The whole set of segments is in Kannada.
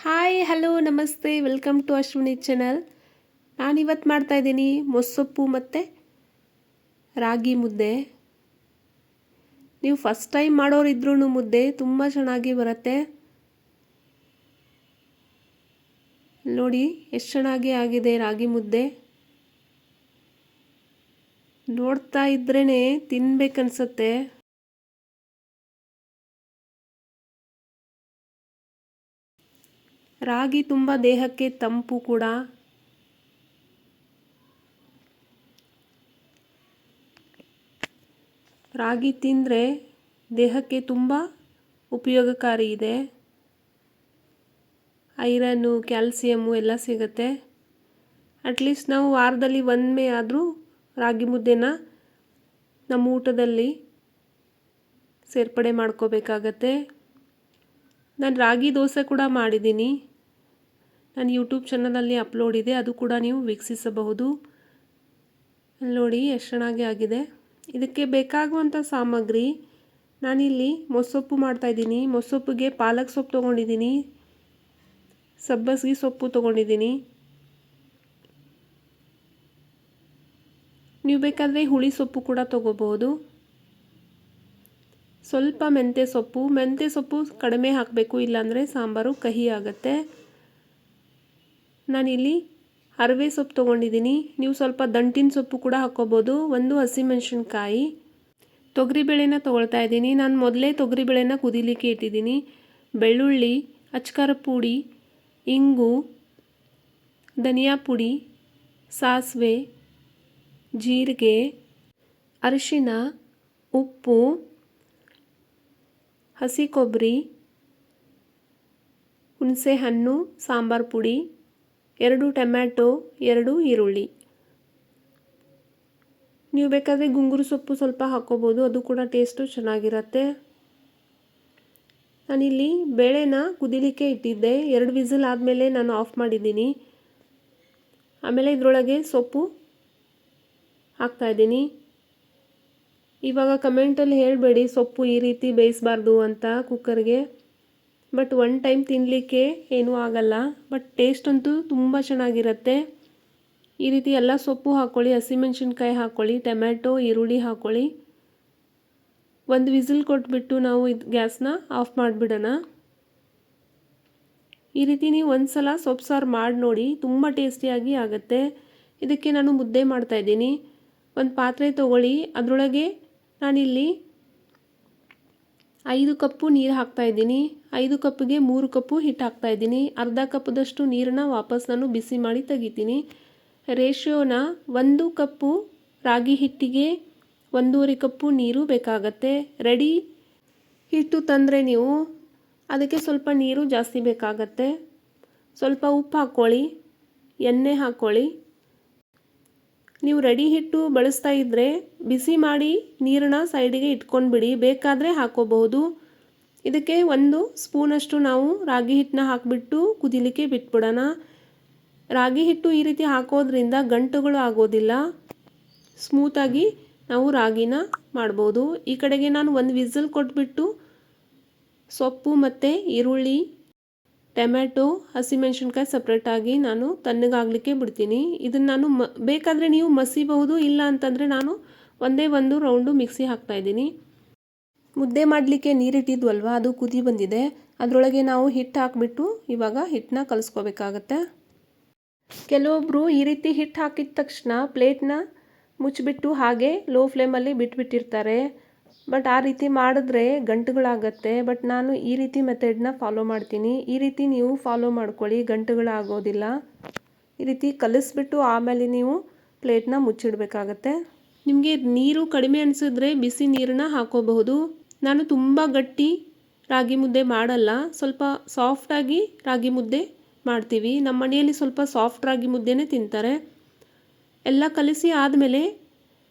ಹಾಯ್ ಹಲೋ ನಮಸ್ತೆ ವೆಲ್ಕಮ್ ಟು ಅಶ್ವಿನಿ ಚಾನಲ್. ನಾನಿವತ್ತು ಮಾಡ್ತಾಯಿದ್ದೀನಿ ಮೊಸೊಪ್ಪು ಮತ್ತು ರಾಗಿ ಮುದ್ದೆ. ನೀವು ಫಸ್ಟ್ ಟೈಮ್ ಮಾಡೋರಿದ್ರೂ ಮುದ್ದೆ ತುಂಬ ಚೆನ್ನಾಗಿ ಬರುತ್ತೆ. ನೋಡಿ ಎಷ್ಟು ಚೆನ್ನಾಗಿ ಆಗಿದೆ ರಾಗಿ ಮುದ್ದೆ. ನೋಡ್ತಾ ಇದ್ರೇ ತಿನ್ಬೇಕನ್ಸುತ್ತೆ. ರಾಗಿ ತುಂಬ ದೇಹಕ್ಕೆ ತಂಪು ಕೂಡ. ರಾಗಿ ತಿಂದರೆ ದೇಹಕ್ಕೆ ತುಂಬ ಉಪಯೋಗಕಾರಿ ಇದೆ. ಐರನ್ನು, ಕ್ಯಾಲ್ಸಿಯಮ್ಮು ಎಲ್ಲ ಸಿಗುತ್ತೆ. ಅಟ್ಲೀಸ್ಟ್ ನಾವು ವಾರದಲ್ಲಿ ಒಮ್ಮೆ ಆದರೂ ರಾಗಿ ಮುದ್ದೆನ ನಮ್ಮ ಊಟದಲ್ಲಿ ಸೇರ್ಪಡೆ ಮಾಡ್ಕೋಬೇಕಾಗತ್ತೆ. ನಾನು ರಾಗಿ ದೋಸೆ ಕೂಡ ಮಾಡಿದ್ದೀನಿ. ನಾನು ಯೂಟ್ಯೂಬ್ ಚಾನಲಲ್ಲಿ ಅಪ್ಲೋಡ್ ಇದೆ, ಅದು ಕೂಡ ನೀವು ವೀಕ್ಷಿಸಬಹುದು. ನೋಡಿ ಎಷ್ಟು ಚೆನ್ನಾಗಿ ಆಗಿದೆ. ಇದಕ್ಕೆ ಬೇಕಾಗುವಂಥ ಸಾಮಗ್ರಿ ನಾನಿಲ್ಲಿ ಮೊಸೊಪ್ಪು ಮಾಡ್ತಾಯಿದ್ದೀನಿ. ಮೊಸೊಪ್ಪಿಗೆ ಪಾಲಕ್ ಸೊಪ್ಪು ತೊಗೊಂಡಿದ್ದೀನಿ, ಸಬ್ಬಸಿಗೆ ಸೊಪ್ಪು ತೊಗೊಂಡಿದ್ದೀನಿ. ನೀವು ಬೇಕಾದರೆ ಹುಳಿ ಸೊಪ್ಪು ಕೂಡ ತೊಗೋಬಹುದು. ಸ್ವಲ್ಪ ಮೆಂತ್ಯ ಸೊಪ್ಪು ಕಡಿಮೆ ಹಾಕಬೇಕು, ಇಲ್ಲಾಂದರೆ ಸಾಂಬಾರು ಕಹಿ ಆಗುತ್ತೆ. ನಾನಿಲ್ಲಿ ಅರವೆ ಸೊಪ್ಪು ತೊಗೊಂಡಿದ್ದೀನಿ. ನೀವು ಸ್ವಲ್ಪ ದಂಟಿನ ಸೊಪ್ಪು ಕೂಡ ಹಾಕ್ಕೋಬೋದು. ಒಂದು ಹಸಿಮೆಣಸಿನ್ಕಾಯಿ, ತೊಗರಿಬೇಳೆನ ತೊಗೊಳ್ತಾ ಇದ್ದೀನಿ. ನಾನು ಮೊದಲೇ ತೊಗರಿಬೇಳೆನ ಕುದಿಲಿಕ್ಕೆ ಇಟ್ಟಿದ್ದೀನಿ. ಬೆಳ್ಳುಳ್ಳಿ, ಅಚ್ಕಾರ ಪುಡಿ, ಇಂಗು, ಧನಿಯಾ ಪುಡಿ, ಸಾಸಿವೆ, ಜೀರಿಗೆ, ಅರಿಶಿನ, ಉಪ್ಪು, ಹಸಿ ಕೊಬ್ಬರಿ, ಹುಣಸೆ ಹಣ್ಣು, ಸಾಂಬಾರು ಪುಡಿ, 2 ಟೊಮ್ಯಾಟೊ, 2 ಈರುಳ್ಳಿ. ನೀವು ಬೇಕಾದರೆ ಗುಂಗುರು ಸೊಪ್ಪು ಸ್ವಲ್ಪ ಹಾಕ್ಕೋಬೋದು, ಅದು ಕೂಡ ಟೇಸ್ಟು ಚೆನ್ನಾಗಿರುತ್ತೆ. ನಾನಿಲ್ಲಿ ಬೇಳೆನ ಕುದಿಲಿಕ್ಕೆ ಇಟ್ಟಿದ್ದೆ. 2 ವಿಸಿಲ್ ಆದಮೇಲೆ ನಾನು ಆಫ್ ಮಾಡಿದ್ದೀನಿ. ಆಮೇಲೆ ಇದರೊಳಗೆ ಸೊಪ್ಪು ಹಾಕ್ತಾಯಿದ್ದೀನಿ. ಇವಾಗ ಕಮೆಂಟಲ್ಲಿ ಹೇಳಬೇಡಿ ಸೊಪ್ಪು ಈ ರೀತಿ ಬೇಯಿಸಬಾರ್ದು ಅಂತ ಕುಕ್ಕರ್ಗೆ. ಬಟ್ ಒನ್ ಟೈಮ್ ತಿನ್ನಲಿಕ್ಕೆ ಏನೂ ಆಗಲ್ಲ, ಬಟ್ ಟೇಸ್ಟ್ ಅಂತೂ ತುಂಬ ಚೆನ್ನಾಗಿರುತ್ತೆ. ಈ ರೀತಿ ಎಲ್ಲ ಸೊಪ್ಪು ಹಾಕ್ಕೊಳ್ಳಿ, ಹಸಿಮೆಣಸಿನ್ಕಾಯಿ ಹಾಕ್ಕೊಳ್ಳಿ, ಟೊಮ್ಯಾಟೊ, ಈರುಳ್ಳಿ ಹಾಕ್ಕೊಳ್ಳಿ. 1 ವಿಸಿಲ್ ಕೊಟ್ಬಿಟ್ಟು ನಾವು ಗ್ಯಾಸ್ನ ಆಫ್ ಮಾಡಿಬಿಡೋಣ. ಈ ರೀತಿ ನೀವು ಒಂದು ಸಲ ಸೊಪ್ಪು ಸಾರು ಮಾಡಿ ನೋಡಿ, ತುಂಬ ಟೇಸ್ಟಿಯಾಗಿ ಆಗುತ್ತೆ. ಇದಕ್ಕೆ ನಾನು ಮುದ್ದೆ ಮಾಡ್ತಾಯಿದ್ದೀನಿ. ಒಂದು ಪಾತ್ರೆ ತೊಗೊಳ್ಳಿ, ಅದರೊಳಗೆ ನಾನಿಲ್ಲಿ 5 ಕಪ್ಪು ನೀರು ಹಾಕ್ತಾಯಿದ್ದೀನಿ. 5 ಕಪ್ಪಿಗೆ 3 ಕಪ್ಪು ಹಿಟ್ಟು ಹಾಕ್ತಾಯಿದ್ದೀನಿ. ಅರ್ಧ ಕಪ್ದಷ್ಟು ನೀರನ್ನ ವಾಪಸ್ ನಾನು ಬಿಸಿ ಮಾಡಿ ತೆಗಿತೀನಿ. ರೇಷಿಯೋನ 1 ಕಪ್ಪು ರಾಗಿ ಹಿಟ್ಟಿಗೆ 1.5 ಕಪ್ಪು ನೀರು ಬೇಕಾಗತ್ತೆ. ರೆಡಿ ಹಿಟ್ಟು ತಂದರೆ ನೀವು ಅದಕ್ಕೆ ಸ್ವಲ್ಪ ನೀರು ಜಾಸ್ತಿ ಬೇಕಾಗತ್ತೆ. ಸ್ವಲ್ಪ ಉಪ್ಪು ಹಾಕ್ಕೊಳ್ಳಿ, ಎಣ್ಣೆ ಹಾಕ್ಕೊಳ್ಳಿ. ನೀವು ರೆಡಿ ಹಿಟ್ಟು ಬಳಸ್ತಾ ಇದ್ದರೆ ಬಿಸಿ ಮಾಡಿ ನೀರನ್ನ ಸೈಡಿಗೆ ಇಟ್ಕೊಂಡ್ಬಿಡಿ, ಬೇಕಾದರೆ ಹಾಕ್ಕೋಬಹುದು. ಇದಕ್ಕೆ 1 ಸ್ಪೂನಷ್ಟು ನಾವು ರಾಗಿ ಹಿಟ್ಟನ್ನ ಹಾಕಿಬಿಟ್ಟು ಕುದಿಲಿಕ್ಕೆ ಬಿಟ್ಬಿಡೋಣ. ರಾಗಿ ಹಿಟ್ಟು ಈ ರೀತಿ ಹಾಕೋದ್ರಿಂದ ಗಂಟುಗಳು ಆಗೋದಿಲ್ಲ, ಸ್ಮೂತಾಗಿ ನಾವು ರಾಗಿನ ಮಾಡ್ಬೋದು. ಈ ಕಡೆಗೆ ನಾನು 1 ವಿಸಿಲ್ ಕೊಟ್ಬಿಟ್ಟು ಸೊಪ್ಪು ಮತ್ತು ಈರುಳ್ಳಿ, ಟೊಮ್ಯಾಟೊ, ಹಸಿಮೆಣಸಿನ್ಕಾಯಿ ಸಪ್ರೇಟಾಗಿ ನಾನು ತಣ್ಣಗಾಗಲಿಕ್ಕೆ ಬಿಡ್ತೀನಿ. ಇದನ್ನು ನಾನು ಬೇಕಾದರೆ ನೀವು ಮಸಿಬಹುದು, ಇಲ್ಲ ಅಂತಂದರೆ ನಾನು ಒಂದೇ ಒಂದು ರೌಂಡು ಮಿಕ್ಸಿ ಹಾಕ್ತಾಯಿದ್ದೀನಿ. ಮುದ್ದೆ ಮಾಡಲಿಕ್ಕೆ ನೀರಿಟ್ಟಿದ್ವಲ್ವ, ಅದು ಕುದಿ ಬಂದಿದೆ. ಅದರೊಳಗೆ ನಾವು ಹಿಟ್ಟು ಹಾಕಿಬಿಟ್ಟು ಇವಾಗ ಹಿಟ್ಟನ್ನ ಕಲಿಸ್ಕೋಬೇಕಾಗತ್ತೆ. ಕೆಲವೊಬ್ಬರು ಈ ರೀತಿ ಹಿಟ್ಟು ಹಾಕಿದ ತಕ್ಷಣ ಪ್ಲೇಟ್ನ ಮುಚ್ಚಿಬಿಟ್ಟು ಹಾಗೆ ಲೋ ಫ್ಲೇಮಲ್ಲಿ ಬಿಟ್ಬಿಟ್ಟಿರ್ತಾರೆ. ಬಟ್ ಆ ರೀತಿ ಮಾಡಿದ್ರೆ ಗಂಟುಗಳಾಗತ್ತೆ. ಬಟ್ ನಾನು ಈ ರೀತಿ ಮೆಥಡ್ನ ಫಾಲೋ ಮಾಡ್ತೀನಿ. ಈ ರೀತಿ ನೀವು ಫಾಲೋ ಮಾಡ್ಕೊಳ್ಳಿ, ಗಂಟುಗಳಾಗೋದಿಲ್ಲ. ಈ ರೀತಿ ಕಲಿಸ್ಬಿಟ್ಟು ಆಮೇಲೆ ನೀವು ಪ್ಲೇಟ್ನ ಮುಚ್ಚಿಡಬೇಕಾಗತ್ತೆ. ನಿಮಗೆ ನೀರು ಕಡಿಮೆ ಅನಿಸಿದ್ರೆ ಬಿಸಿ ನೀರನ್ನ ಹಾಕೋಬಹುದು. ನಾನು ತುಂಬ ಗಟ್ಟಿ ರಾಗಿ ಮುದ್ದೆ ಮಾಡಲ್ಲ, ಸ್ವಲ್ಪ ಸಾಫ್ಟಾಗಿ ರಾಗಿ ಮುದ್ದೆ ಮಾಡ್ತೀವಿ. ನಮ್ಮ ಮನೆಯಲ್ಲಿ ಸ್ವಲ್ಪ ಸಾಫ್ಟ್ ರಾಗಿ ಮುದ್ದೆನೇ ತಿಂತಾರೆ. ಎಲ್ಲ ಕಲಿಸಿ ಆದಮೇಲೆ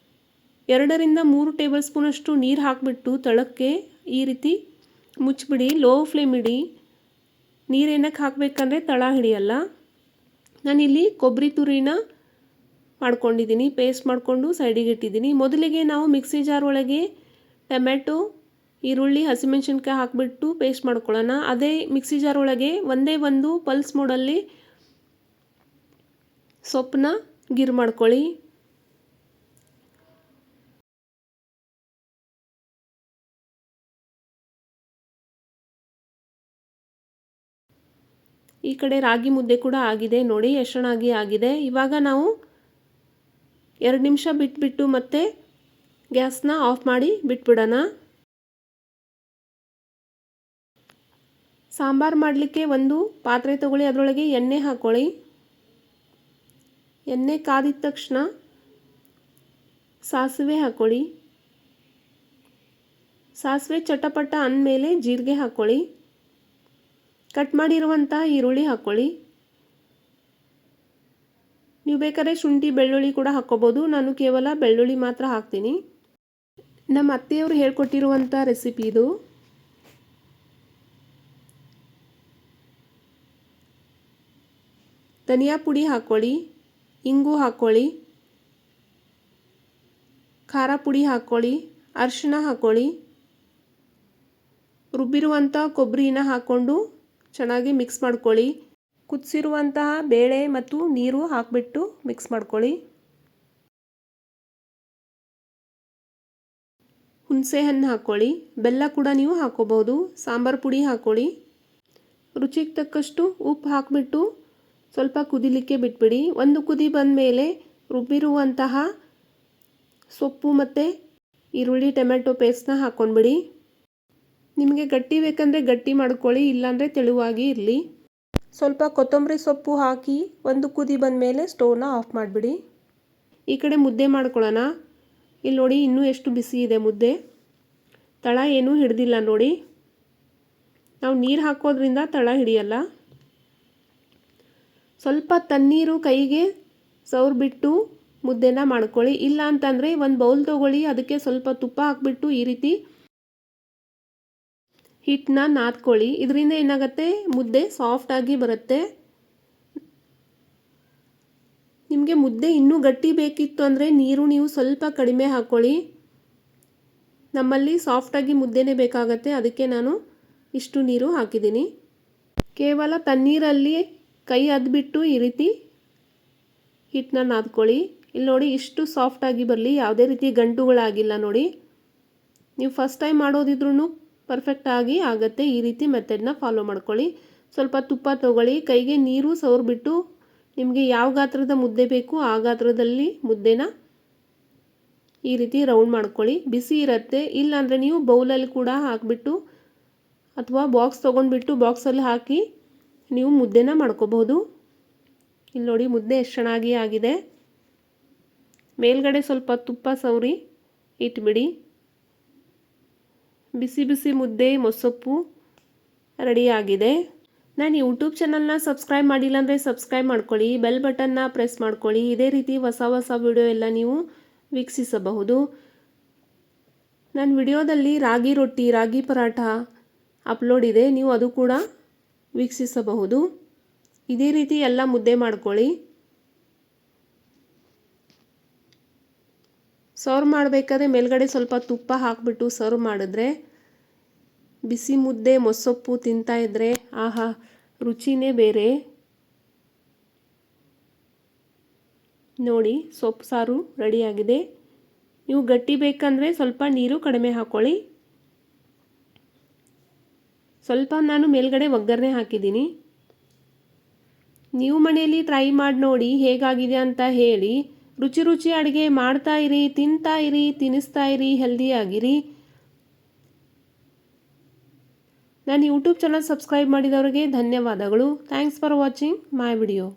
2ರಿಂದ 3 ಟೇಬಲ್ ಸ್ಪೂನಷ್ಟು ನೀರು ಹಾಕಿಬಿಟ್ಟು ತಳಕ್ಕೆ ಈ ರೀತಿ ಮುಚ್ಚಿಬಿಡಿ, ಲೋ ಫ್ಲೇಮ್ ಇಡಿ. ನೀರೇನಕ್ಕೆ ಹಾಕಬೇಕಂದ್ರೆ ತಳ ಹಿಡಿಯಲ್ಲ. ನಾನಿಲ್ಲಿ ಕೊಬ್ಬರಿ ತುರಿನ ಮಾಡ್ಕೊಂಡಿದ್ದೀನಿ, ಪೇಸ್ಟ್ ಮಾಡಿಕೊಂಡು ಸೈಡಿಗೆ ಇಟ್ಟಿದ್ದೀನಿ. ಮೊದಲಿಗೆ ನಾವು ಮಿಕ್ಸಿ ಜಾರ್ ಒಳಗೆ ಟೊಮ್ಯಾಟೊ, ಈರುಳ್ಳಿ ಹಸಿಮೆಣಸಿನ್ಕಾಯಿ ಹಾಕಿಬಿಟ್ಟು ಪೇಸ್ಟ್ ಮಾಡ್ಕೊಳ್ಳೋಣ. ಅದೇ ಮಿಕ್ಸಿ ಜಾರ್ ಒಳಗೆ ಒಂದೇ ಒಂದು ಪಲ್ಸ್ ಮೋಡಲ್ಲಿ ಸೊಪ್ಪನ್ನ ಗಿರ್ ಮಾಡ್ಕೊಳ್ಳಿ. ಈ ಕಡೆ ರಾಗಿ ಮುದ್ದೆ ಕೂಡ ಆಗಿದೆ ನೋಡಿ, ಎಷ್ಟು ಚೆನ್ನಾಗಿ ಆಗಿದೆ. ಇವಾಗ ನಾವು 2 ನಿಮಿಷ ಬಿಟ್ಬಿಟ್ಟು ಮತ್ತೆ ಗ್ಯಾಸ್ನ ಆಫ್ ಮಾಡಿ ಬಿಟ್ಬಿಡೋಣ. ಸಾಂಬಾರು ಮಾಡಲಿಕ್ಕೆ ಒಂದು ಪಾತ್ರೆ ತಗೊಳ್ಳಿ, ಅದರೊಳಗೆ ಎಣ್ಣೆ ಹಾಕ್ಕೊಳ್ಳಿ. ಎಣ್ಣೆ ಕಾದಿದ ತಕ್ಷಣ ಸಾಸಿವೆ ಹಾಕ್ಕೊಳ್ಳಿ. ಸಾಸಿವೆ ಚಟಪಟ ಅಂದಮೇಲೆ ಜೀರಿಗೆ ಹಾಕ್ಕೊಳ್ಳಿ. ಕಟ್ ಮಾಡಿರುವಂಥ ಈರುಳ್ಳಿ ಹಾಕ್ಕೊಳ್ಳಿ. ನೀವು ಬೇಕಾದ್ರೆ ಶುಂಠಿ ಬೆಳ್ಳುಳ್ಳಿ ಕೂಡ ಹಾಕ್ಕೋಬೋದು. ನಾನು ಕೇವಲ ಬೆಳ್ಳುಳ್ಳಿ ಮಾತ್ರ ಹಾಕ್ತೀನಿ. ನಮ್ಮ ಅತ್ತೆಯವರು ಹೇಳ್ಕೊಟ್ಟಿರುವಂಥ ರೆಸಿಪಿ ಇದು. ಧನಿಯಾ ಪುಡಿ ಹಾಕ್ಕೊಳ್ಳಿ, ಇಂಗು ಹಾಕ್ಕೊಳ್ಳಿ, ಖಾರ ಪುಡಿ ಹಾಕ್ಕೊಳ್ಳಿ, ಅರಿಶಿಣ ಹಾಕ್ಕೊಳ್ಳಿ. ರುಬ್ಬಿರುವಂಥ ಕೊಬ್ಬರಿನ ಹಾಕ್ಕೊಂಡು ಚೆನ್ನಾಗಿ ಮಿಕ್ಸ್ ಮಾಡ್ಕೊಳ್ಳಿ. ಕುದಿಸಿರುವಂತಹ ಬೇಳೆ ಮತ್ತು ನೀರು ಹಾಕಿಬಿಟ್ಟು ಮಿಕ್ಸ್ ಮಾಡ್ಕೊಳ್ಳಿ. ಹುಣಸೆ ಹಣ್ಣು ಹಾಕ್ಕೊಳ್ಳಿ. ಬೆಲ್ಲ ಕೂಡ ನೀವು ಹಾಕ್ಕೋಬೋದು. ಸಾಂಬಾರು ಪುಡಿ ಹಾಕ್ಕೊಳ್ಳಿ. ರುಚಿಗೆ ತಕ್ಕಷ್ಟು ಉಪ್ಪು ಹಾಕಿಬಿಟ್ಟು ಸ್ವಲ್ಪ ಕುದಿಲಿಕ್ಕೆ ಬಿಟ್ಬಿಡಿ. ಒಂದು ಕುದಿ ಬಂದ ಮೇಲೆ ರುಬ್ಬಿರುವಂತಹ ಸೊಪ್ಪು ಮತ್ತು ಈರುಳ್ಳಿ ಟೊಮೆಟೊ ಪೇಸ್ಟ್ನ ಹಾಕ್ಕೊಂಡ್ಬಿಡಿ. ನಿಮಗೆ ಗಟ್ಟಿ ಬೇಕಂದರೆ ಗಟ್ಟಿ ಮಾಡ್ಕೊಳ್ಳಿ, ಇಲ್ಲಾಂದರೆ ತೆಳುವಾಗಿ ಇರಲಿ. ಸ್ವಲ್ಪ ಕೊತ್ತಂಬರಿ ಸೊಪ್ಪು ಹಾಕಿ ಒಂದು ಕುದಿ ಬಂದ ಮೇಲೆ ಸ್ಟವ್ನ ಆಫ್ ಮಾಡಿಬಿಡಿ. ಈ ಕಡೆ ಮುದ್ದೆ ಮಾಡ್ಕೊಳ್ಳೋಣ. ಇಲ್ಲಿ ನೋಡಿ ಇನ್ನೂ ಎಷ್ಟು ಬಿಸಿ ಇದೆ ಮುದ್ದೆ. ತಳ ಏನೂ ಹಿಡ್ದಿಲ್ಲ ನೋಡಿ. ನಾವು ನೀರು ಹಾಕೋದ್ರಿಂದ ತಳ ಹಿಡಿಯಲ್ಲ. ಸ್ವಲ್ಪ ತಣ್ಣೀರು ಕೈಗೆ ಸವರ್ಬಿಟ್ಟು ಮುದ್ದೆನ ಮಾಡ್ಕೊಳ್ಳಿ. ಇಲ್ಲ ಅಂತಂದರೆ ಒಂದು ಬೌಲ್ ತೊಗೊಳ್ಳಿ, ಅದಕ್ಕೆ ಸ್ವಲ್ಪ ತುಪ್ಪ ಹಾಕ್ಬಿಟ್ಟು ಈ ರೀತಿ ಹಿಟ್ಟನ್ನ ನಾದ್ಕೊಳ್ಳಿ. ಇದರಿಂದ ಏನಾಗುತ್ತೆ, ಮುದ್ದೆ ಸಾಫ್ಟಾಗಿ ಬರುತ್ತೆ. ನಿಮಗೆ ಮುದ್ದೆ ಇನ್ನೂ ಗಟ್ಟಿ ಬೇಕಿತ್ತು ಅಂದರೆ ನೀರು ನೀವು ಸ್ವಲ್ಪ ಕಡಿಮೆ ಹಾಕ್ಕೊಳ್ಳಿ. ನಮ್ಮಲ್ಲಿ ಸಾಫ್ಟಾಗಿ ಮುದ್ದೆನೇ ಬೇಕಾಗತ್ತೆ, ಅದಕ್ಕೆ ನಾನು ಇಷ್ಟು ನೀರು ಹಾಕಿದ್ದೀನಿ. ಕೇವಲ ತಣ್ಣೀರಲ್ಲಿ ಕೈ ಅದ್ಬಿಟ್ಟು ಈ ರೀತಿ ಹಿಟ್ಟನ್ನ ನಾದ್ಕೊಳ್ಳಿ. ಇಲ್ಲಿ ನೋಡಿ ಇಷ್ಟು ಸಾಫ್ಟಾಗಿ ಬರಲಿ, ಯಾವುದೇ ರೀತಿ ಗಂಟುಗಳಾಗಿಲ್ಲ ನೋಡಿ. ನೀವು ಫಸ್ಟ್ ಟೈಮ್ ಮಾಡೋದಿದ್ರೂ ಪರ್ಫೆಕ್ಟಾಗಿ ಆಗುತ್ತೆ. ಈ ರೀತಿ ಮೆಥಡ್ನ ಫಾಲೋ ಮಾಡ್ಕೊಳ್ಳಿ. ಸ್ವಲ್ಪ ತುಪ್ಪ ತೊಗೊಳ್ಳಿ, ಕೈಗೆ ನೀರು ಸವರ್ಬಿಟ್ಟು ನಿಮಗೆ ಯಾವ ಗಾತ್ರದ ಮುದ್ದೆ ಬೇಕು ಆ ಗಾತ್ರದಲ್ಲಿ ಮುದ್ದೆನ ಈ ರೀತಿ ರೌಂಡ್ ಮಾಡ್ಕೊಳ್ಳಿ. ಬಿಸಿ ಇರುತ್ತೆ, ಇಲ್ಲಾಂದರೆ ನೀವು ಬೌಲಲ್ಲಿ ಕೂಡ ಹಾಕಿಬಿಟ್ಟು ಅಥವಾ ಬಾಕ್ಸ್ ತೊಗೊಂಡ್ಬಿಟ್ಟು ಬಾಕ್ಸಲ್ಲಿ ಹಾಕಿ ನೀವು ಮುದ್ದೆನ ಮಾಡ್ಕೋಬಹುದು. ಇಲ್ಲಿ ನೋಡಿ ಮುದ್ದೆ ಎಷ್ಟು ಚೆನ್ನಾಗಿ ಆಗಿದೆ. ಮೇಲ್ಗಡೆ ಸ್ವಲ್ಪ ತುಪ್ಪ ಸವರಿ ಇಟ್ಬಿಡಿ. ಬಿಸಿ ಬಿಸಿ ಮುದ್ದೆ ಮೊಸಪ್ಪು ರೆಡಿಯಾಗಿದೆ. ನಾನು ಯೂಟ್ಯೂಬ್ ಚಾನಲ್ನ ಸಬ್ಸ್ಕ್ರೈಬ್ ಮಾಡಿಲ್ಲ ಅಂದರೆ ಸಬ್ಸ್ಕ್ರೈಬ್ ಮಾಡ್ಕೊಳ್ಳಿ, ಬೆಲ್ ಬಟನ್ನ ಪ್ರೆಸ್ ಮಾಡ್ಕೊಳ್ಳಿ. ಇದೇ ರೀತಿ ಹೊಸ ಹೊಸ ವಿಡಿಯೋ ಎಲ್ಲ ನೀವು ವೀಕ್ಷಿಸಬಹುದು. ನನ್ನ ವಿಡಿಯೋದಲ್ಲಿ ರಾಗಿ ರೊಟ್ಟಿ, ರಾಗಿ ಪರಾಠ ಅಪ್ಲೋಡ್ ಇದೆ, ನೀವು ಅದು ಕೂಡ ವೀಕ್ಷಿಸಬಹುದು. ಇದೇ ರೀತಿ ಎಲ್ಲ ಮುದ್ದೆ ಮಾಡ್ಕೊಳ್ಳಿ. ಸರ್ವ್ ಮಾಡಬೇಕಾದ್ರೆ ಮೇಲ್ಗಡೆ ಸ್ವಲ್ಪ ತುಪ್ಪ ಹಾಕಿಬಿಟ್ಟು ಸರ್ವ್ ಮಾಡಿದ್ರೆ ಬಿಸಿ ಮುದ್ದೆ ಮೊಸಪ್ಪು ತಿಂತಾಯಿದ್ರೆ ಆಹಾ, ರುಚಿನೇ ಬೇರೆ. ನೋಡಿ ಸೊಪ್ಪು ಸಾರು ರೆಡಿಯಾಗಿದೆ. ನೀವು ಗಟ್ಟಿ ಬೇಕಂದರೆ ಸ್ವಲ್ಪ ನೀರು ಕಡಿಮೆ ಹಾಕ್ಕೊಳ್ಳಿ. ಸ್ವಲ್ಪ ನಾನು ಮೇಲ್ಗಡೆ ಒಗ್ಗರಣೆ ಹಾಕಿದ್ದೀನಿ. ನೀವು ಮನೆಯಲ್ಲಿ ಟ್ರೈ ಮಾಡಿ ನೋಡಿ ಹೇಗಾಗಿದೆ ಅಂತ ಹೇಳಿ. ರುಚಿ ರುಚಿ ಅಡುಗೆ ಮಾಡ್ತಾಯಿರಿ, ತಿಂತಾಯಿರಿ, ತಿನ್ನಿಸ್ತಾಯಿರಿ, ಹೆಲ್ದಿಯಾಗಿರಿ. ನಾನು ಯೂಟ್ಯೂಬ್ ಚಾನಲ್ ಸಬ್ಸ್ಕ್ರೈಬ್ ಮಾಡಿದವರಿಗೆ ಧನ್ಯವಾದಗಳು. Thanks for watching my video.